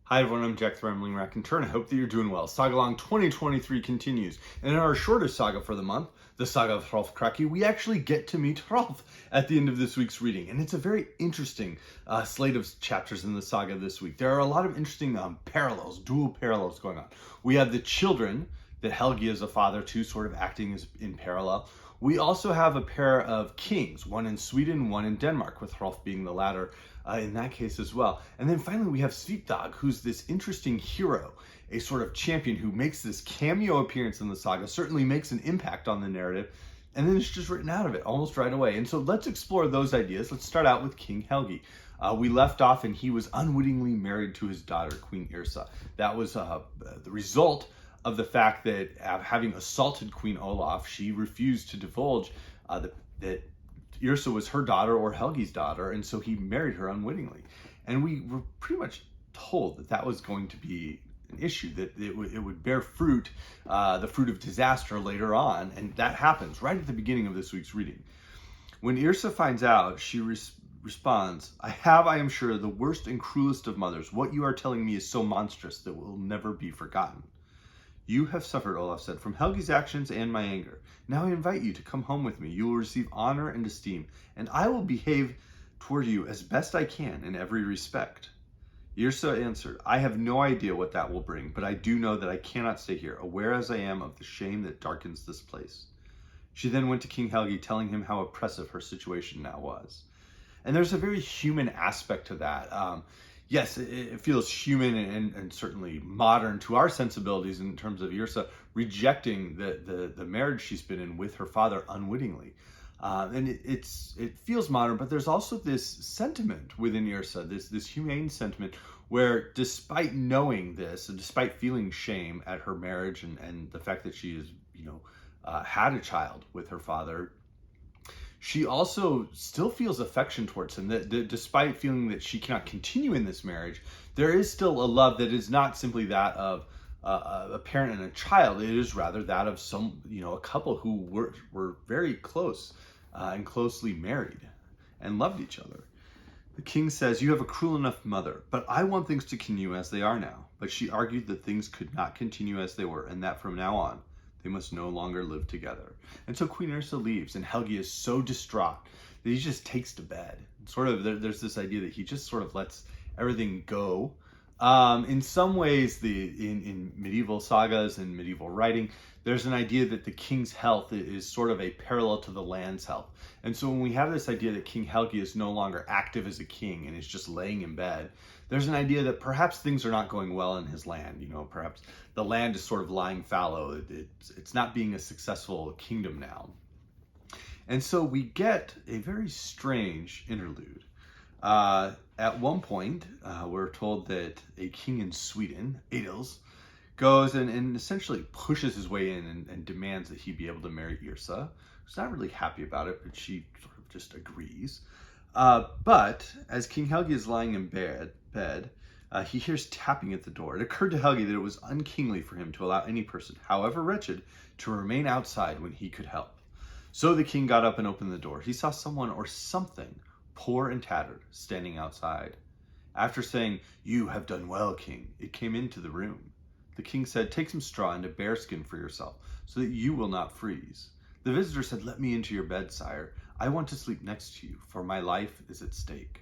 Hi everyone, I'm Jack the Rambling Raconteur, and I hope that you're doing well. Sagalong 2023 continues, and in our shortest saga for the month, the saga of Hrolf Kraki, we actually get to meet Hrolf at the end of this week's reading, and it's a very interesting slate of chapters in the saga this week. There are a lot of interesting parallels, dual parallels going on. We have the children that Helgi is a father to, sort of acting as in parallel. We also have a pair of kings, one in Sweden, one in Denmark, with Hrolf being the latter in that case as well. And then finally we have Svipdag, who's this interesting hero, a sort of champion who makes this cameo appearance in the saga, certainly makes an impact on the narrative, and then it's just written out of it almost right away. And so let's explore those ideas. Let's start out with King Helgi. We left off and he was unwittingly married to his daughter, Queen Ursa. That was the result of the fact that having assaulted Queen Olaf, she refused to divulge that Ursa was her daughter or Helgi's daughter, and so he married her unwittingly. And we were pretty much told that that was going to be an issue, that it would bear fruit, the fruit of disaster later on, and that happens right at the beginning of this week's reading. When Ursa finds out, she responds, I am sure, the worst and cruelest of mothers. What you are telling me is so monstrous that will never be forgotten. You have suffered, Olaf said, from Helgi's actions and my anger. Now I invite you to come home with me. You will receive honor and esteem, and I will behave toward you as best I can in every respect. Ursa answered, I have no idea what that will bring, but I do know that I cannot stay here, aware as I am of the shame that darkens this place. She then went to King Helgi, telling him how oppressive her situation now was. And there's a very human aspect to that. Yes, it feels human and certainly modern to our sensibilities in terms of Ursa rejecting the marriage she's been in with her father unwittingly. And it feels modern, but there's also this sentiment within Ursa, this humane sentiment, where despite knowing this, and despite feeling shame at her marriage and the fact that she has, had a child with her father, she also still feels affection towards him, that despite feeling that she cannot continue in this marriage, there is still a love that is not simply that of a parent and a child. It is rather that of a couple who were very close and closely married and loved each other. The king says, you have a cruel enough mother, but I want things to continue as they are now. But she argued that things could not continue as they were, and that from now on, they must no longer live together. And so Queen Ursa leaves, and Helgi is so distraught that he just takes to bed. Sort of, there's this idea that he just sort of lets everything go. In some ways, in medieval sagas and medieval writing, there's an idea that the king's health is sort of a parallel to the land's health. And so when we have this idea that King Helgi is no longer active as a king and is just laying in bed, there's an idea that perhaps things are not going well in his land. Perhaps the land is sort of lying fallow. It's not being a successful kingdom now. And so we get a very strange interlude. At one point, we're told that a king in Sweden, Adils, goes and essentially pushes his way in and demands that he be able to marry Ursa. He's not really happy about it, but she sort of just agrees. But as King Helgi is lying in bed, he hears tapping at the door. It occurred to Helgi that it was unkingly for him to allow any person, however wretched, to remain outside when he could help. So the king got up and opened the door. He saw someone or something, poor and tattered, standing outside. After saying, you have done well, king, it came into the room. The king said, take some straw and a bearskin for yourself, so that you will not freeze. The visitor said, let me into your bed, sire. I want to sleep next to you, for my life is at stake.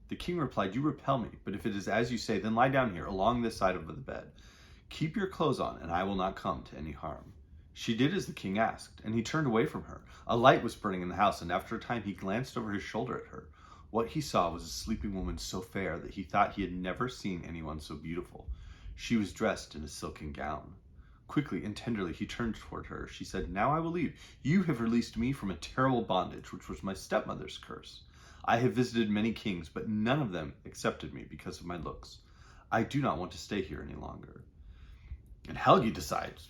The king replied, you repel me, but if it is as you say, then lie down here, along this side of the bed. Keep your clothes on, and I will not come to any harm. She did as the king asked, and he turned away from her. A light was burning in the house, and after a time he glanced over his shoulder at her. What he saw was a sleeping woman so fair that he thought he had never seen anyone so beautiful. She was dressed in a silken gown. Quickly and tenderly he turned toward her. She said, now I will leave. You have released me from a terrible bondage, which was my stepmother's curse. I have visited many kings, but none of them accepted me because of my looks. I do not want to stay here any longer. And Helgi decides,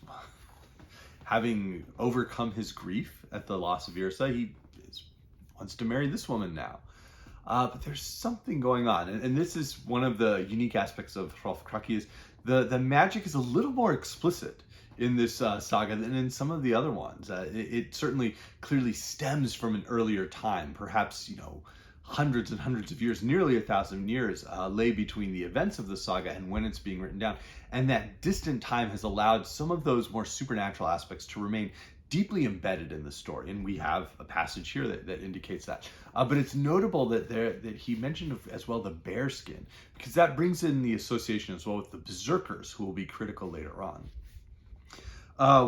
having overcome his grief at the loss of Ursa, he wants to marry this woman now. But there's something going on, and this is one of the unique aspects of Hrolf Kraki, is the magic is a little more explicit in this saga than in some of the other ones. It certainly clearly stems from an earlier time, perhaps hundreds and hundreds of years, nearly 1,000 years, lay between the events of the saga and when it's being written down. And that distant time has allowed some of those more supernatural aspects to remain deeply embedded in the story. And we have a passage here that indicates that. But it's notable that he mentioned as well the bear skin, because that brings in the association as well with the berserkers, who will be critical later on.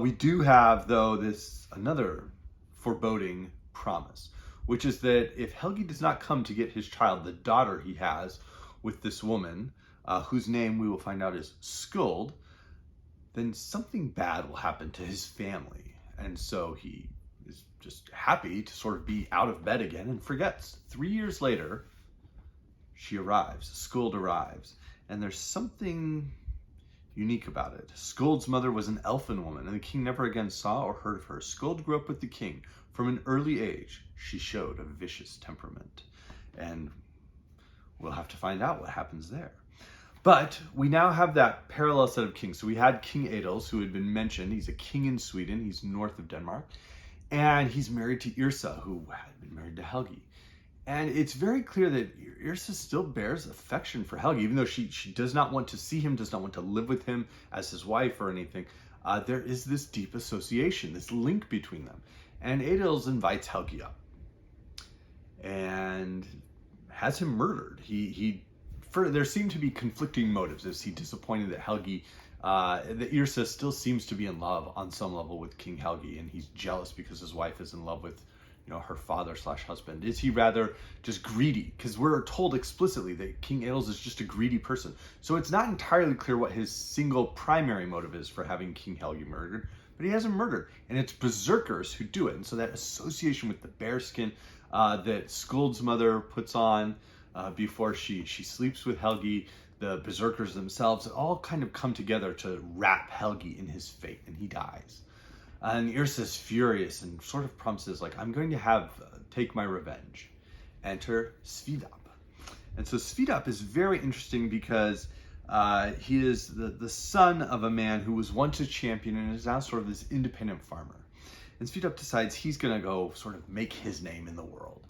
We do have, though, another foreboding promise, which is that if Helgi does not come to get his child, the daughter he has with this woman, whose name we will find out is Skuld, then something bad will happen to his family. And so he is just happy to sort of be out of bed again and forgets. 3 years later, she arrives, Skuld arrives, and there's something unique about it. Skuld's mother was an elfin woman, and the king never again saw or heard of her. Skuld grew up with the king. From an early age, she showed a vicious temperament. And we'll have to find out what happens there. But we now have that parallel set of kings. So we had King Adolf, who had been mentioned. He's a king in Sweden. He's north of Denmark. And he's married to Ursa, who had been married to Helgi. And it's very clear that Ursa still bears affection for Helgi, even though she does not want to see him, does not want to live with him as his wife or anything. There is this deep association, this link between them. And Adolf invites Helgi up and has him murdered. There seem to be conflicting motives. Is he disappointed that Helgi, that Ursa still seems to be in love on some level with King Helgi, and he's jealous because his wife is in love with, her father/husband? Is he rather just greedy? Because we're told explicitly that King Adolf is just a greedy person. So it's not entirely clear what his single primary motive is for having King Helgi murdered, but he has him murdered, and it's berserkers who do it. And so that association with the bearskin that Skuld's mother puts on before she sleeps with Helgi, the berserkers themselves, all kind of come together to wrap Helgi in his fate, and he dies. And Ursa's furious and sort of promises, I'm going to take my revenge. Enter Svidap. And so Svidap is very interesting because he is the son of a man who was once a champion and is now sort of this independent farmer. And Svidap decides he's going to go sort of make his name in the world.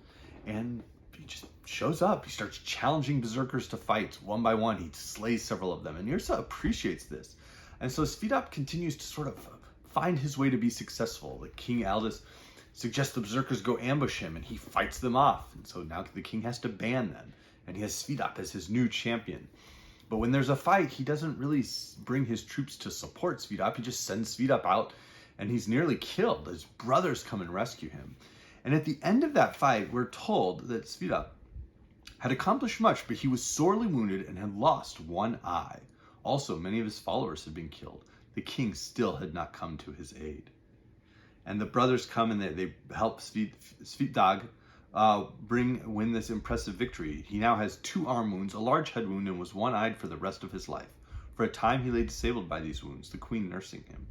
And he just shows up. He starts challenging berserkers to fights one by one. He slays several of them. And Ursa appreciates this. And so Svidap continues to sort of find his way to be successful. The King Aldous suggests the berserkers go ambush him, and he fights them off. And so now the king has to ban them. And he has Svidap as his new champion. But when there's a fight, he doesn't really bring his troops to support Svidap. He just sends Svidap out, and he's nearly killed. His brothers come and rescue him. And at the end of that fight, we're told that Svidap had accomplished much, but he was sorely wounded and had lost one eye. Also, many of his followers had been killed. The king still had not come to his aid. And the brothers come and they help Svitdag win this impressive victory. He now has 2 arm wounds, a large head wound, and was one-eyed for the rest of his life. For a time he lay disabled by these wounds, the queen nursing him.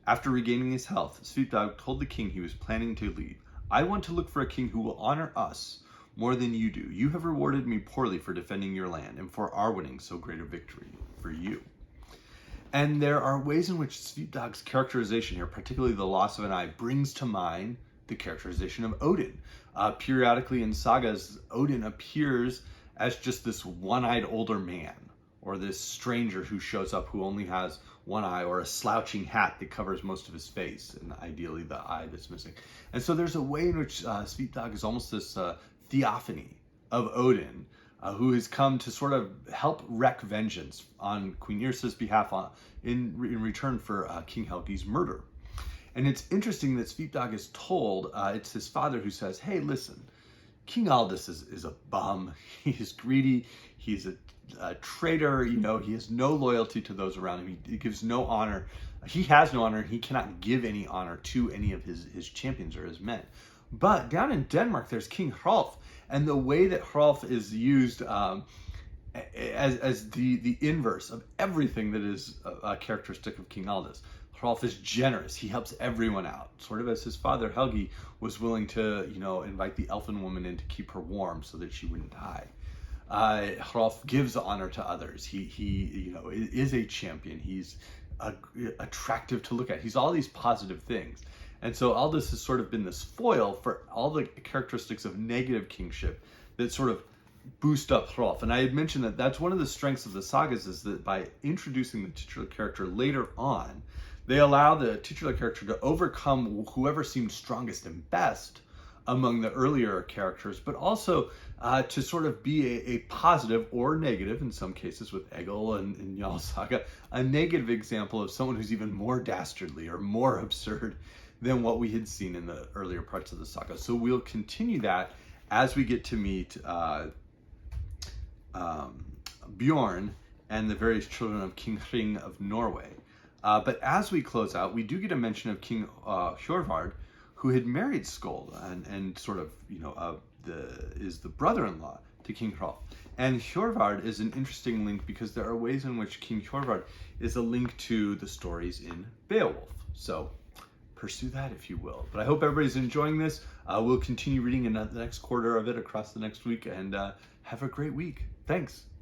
After regaining his health, Svitdag told the king he was planning to leave. I want to look for a king who will honor us more than you do. You have rewarded me poorly for defending your land and for our winning so great a victory for you. And there are ways in which Svitdag's characterization here, particularly the loss of an eye, brings to mind the characterization of Odin. Periodically in sagas, Odin appears as just this one-eyed older man, or this stranger who shows up who only has one eye, or a slouching hat that covers most of his face, and ideally the eye that's missing. And so there's a way in which Svitdag is almost this theophany of Odin, who has come to sort of help wreak vengeance on Queen Ursa's behalf in return for King Helgi's murder. And it's interesting that Svitdag is told, it's his father who says, hey, listen, King Aldous is a bum. He is greedy. He's a traitor. He has no loyalty to those around him. He gives no honor. He has no honor. He cannot give any honor to any of his champions or his men. But down in Denmark, there's King Hrolf. And the way that Hrolf is used as the inverse of everything that is a characteristic of King Aldous. Hrolf is generous. He helps everyone out, sort of as his father Helgi was willing to, invite the elfin woman in to keep her warm so that she wouldn't die. Hrolf gives honor to others. He is a champion. He's attractive to look at. He's all these positive things. And so Aldous has sort of been this foil for all the characteristics of negative kingship that sort of boost up Hrolf. And I had mentioned that that's one of the strengths of the sagas, is that by introducing the titular character later on, they allow the titular character to overcome whoever seemed strongest and best among the earlier characters, but also to sort of be a positive or negative, in some cases with Egil and in Jarl Saga, a negative example of someone who's even more dastardly or more absurd than what we had seen in the earlier parts of the saga. So we'll continue that as we get to meet Bjorn and the various children of King Hring of Norway. But as we close out, we do get a mention of King Hjorvard, who had married Skuld and sort of, is the brother-in-law to King Hrolf. And Hjorvard is an interesting link because there are ways in which King Hjorvard is a link to the stories in Beowulf. So pursue that if you will. But I hope everybody's enjoying this. We'll continue reading in the next quarter of it across the next week, and have a great week. Thanks.